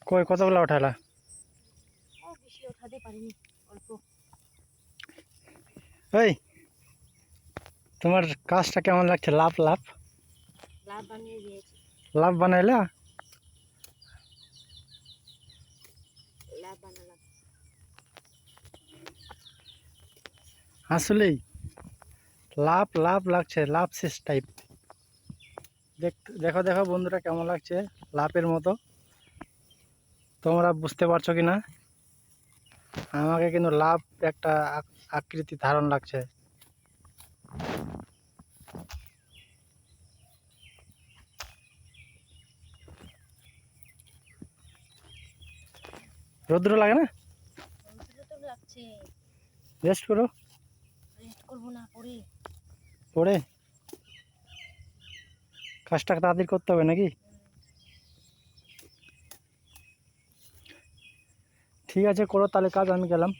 কই কতগুলো উঠালা? বেশি ওঠাতে পারিনি, অল্প। ওই তোমার কাজটা কেমন লাগছে? লাভ লাভ লাভ বানিয়ে দিয়েছি। লাভ বানাইলা? লাভ বানালাম। আসলেই লাভ লাভ লাগছে, লাভ শেষ টাইপ। দেখো দেখো বন্ধুরা কেমন লাগছে, লাভের মতো। তোমরা বুঝতে পারছো কি না? আমাকে কিন্তু লাভ একটা আকৃতি ধারণ লাগছে। রৌদ্র লাগে না? রৌদ্র তো লাগছে। রেস্ট করো। রেস্ট করবো না, পরে। পরে কাজটা তাড়াতাড়ি করতে হবে নাকি? ঠিক আছে, করো তাহলে কাজ, আমি গেলাম।